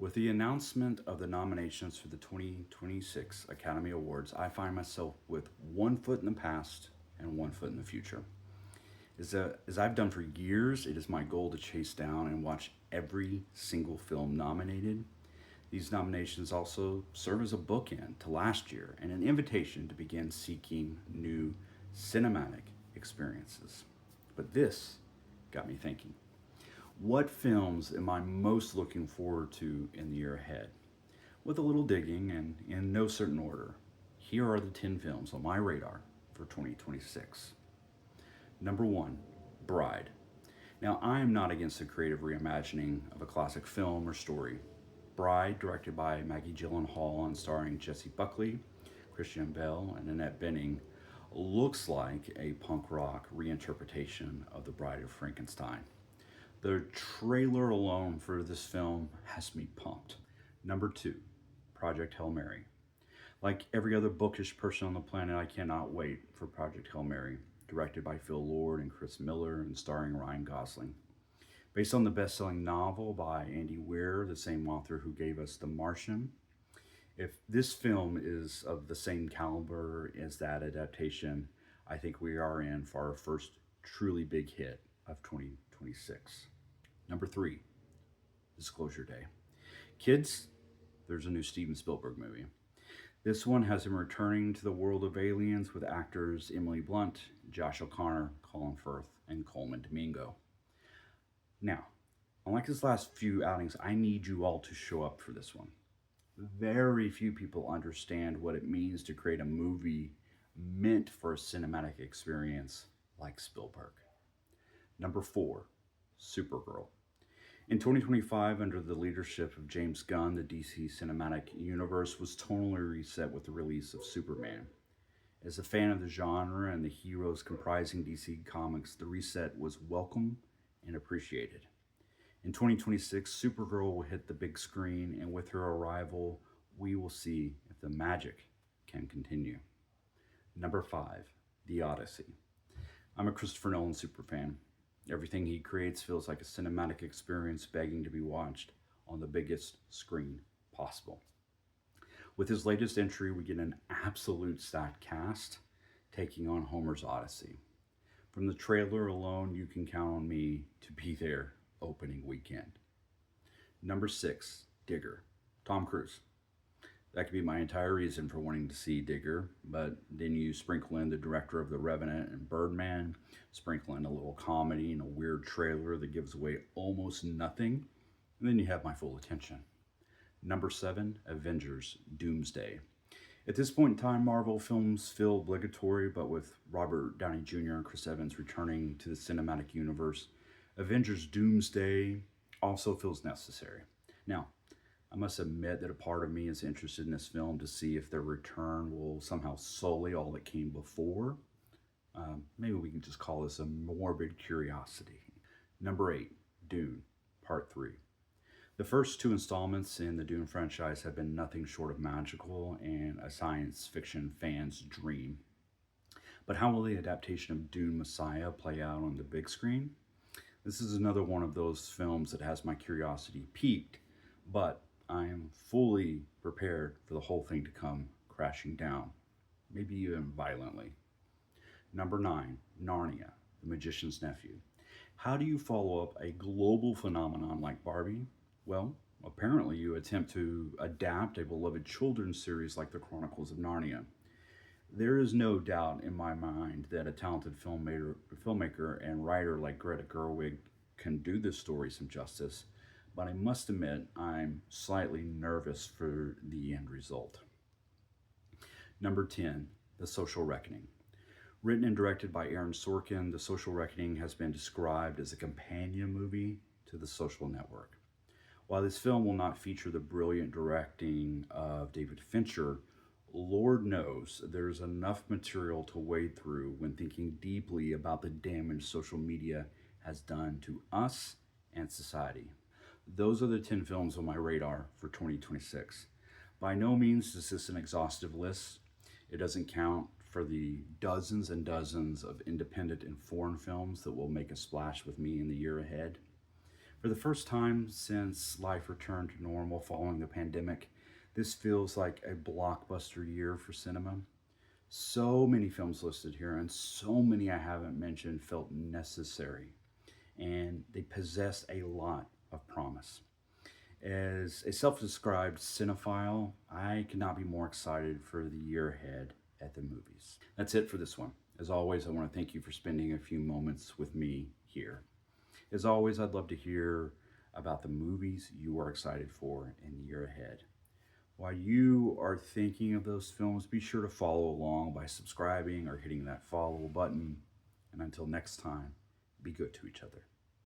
With the announcement of the nominations for the 2026 Academy Awards, I find myself with one foot in the past and one foot in the future. As I've done for years, it is my goal to chase down and watch every single film nominated. These nominations also serve as a bookend to last year and an invitation to begin seeking new cinematic experiences. But this got me thinking, what films am I most looking forward to in the year ahead? With a little digging and in no certain order, here are the 10 films on my radar for 2026. Number 1, Bride. Now, I am not against the creative reimagining of a classic film or story. Bride, directed by Maggie Gyllenhaal and starring Jessie Buckley, Christian Bale, and Annette Bening, looks like a punk rock reinterpretation of The Bride of Frankenstein. The trailer alone for this film has me pumped. Number 2, Project Hail Mary. Like every other bookish person on the planet, I cannot wait for Project Hail Mary, directed by Phil Lord and Chris Miller and starring Ryan Gosling. Based on the best-selling novel by Andy Weir, the same author who gave us The Martian. If this film is of the same caliber as that adaptation, I think we are in for our first truly big hit of 2026. Number 3, Disclosure Day. Kids, there's a new Steven Spielberg movie. This one has him returning to the world of aliens with actors Emily Blunt, Josh O'Connor, Colin Firth, and Coleman Domingo. Now, unlike his last few outings, I need you all to show up for this one. Very few people understand what it means to create a movie meant for a cinematic experience like Spielberg. Number 4, Supergirl. In 2025, under the leadership of James Gunn, the DC Cinematic Universe was tonally reset with the release of Superman. As a fan of the genre and the heroes comprising DC Comics, the reset was welcome and appreciated. In 2026, Supergirl will hit the big screen, and with her arrival, we will see if the magic can continue. Number 5, The Odyssey. I'm a Christopher Nolan superfan. Everything he creates feels like a cinematic experience begging to be watched on the biggest screen possible. With his latest entry, we get an absolute stacked cast taking on Homer's Odyssey. From the trailer alone, you can count on me to be there opening weekend. Number 6, Digger. Tom Cruise. That could be my entire reason for wanting to see Digger, but then you sprinkle in the director of The Revenant and Birdman, sprinkle in a little comedy and a weird trailer that gives away almost nothing, and then you have my full attention. Number 7, Avengers Doomsday. At this point in time, Marvel films feel obligatory, but with Robert Downey Jr. and Chris Evans returning to the cinematic universe, Avengers Doomsday also feels necessary. Now, I must admit that a part of me is interested in this film to see if their return will somehow sully all that came before. Maybe we can just call this a morbid curiosity. Number 8, Dune, Part 3. The first 2 installments in the Dune franchise have been nothing short of magical and a science fiction fan's dream. But how will the adaptation of Dune Messiah play out on the big screen? This is another one of those films that has my curiosity piqued, but I am fully prepared for the whole thing to come crashing down, maybe even violently. Number 9, Narnia, The Magician's Nephew. How do you follow up a global phenomenon like Barbie? Well, apparently you attempt to adapt a beloved children's series like The Chronicles of Narnia. There is no doubt in my mind that a talented filmmaker and writer like Greta Gerwig can do this story some justice, but I must admit I'm slightly nervous for the end result. Number 10, The Social Reckoning. Written and directed by Aaron Sorkin, The Social Reckoning has been described as a companion movie to The Social Network. While this film will not feature the brilliant directing of David Fincher, Lord knows there's enough material to wade through when thinking deeply about the damage social media has done to us and society. Those are the 10 films on my radar for 2026. By no means is this an exhaustive list. It doesn't count for the dozens and dozens of independent and foreign films that will make a splash with me in the year ahead. For the first time since life returned to normal following the pandemic, this feels like a blockbuster year for cinema. So many films listed here, and so many I haven't mentioned felt necessary, and they possess a lot of promise. As a self described cinephile, I could not be more excited for the year ahead at the movies. That's it for this one. As always, I want to thank you for spending a few moments with me here. As always, I'd love to hear about the movies you are excited for in the year ahead. While you are thinking of those films, be sure to follow along by subscribing or hitting that follow button. And until next time, be good to each other.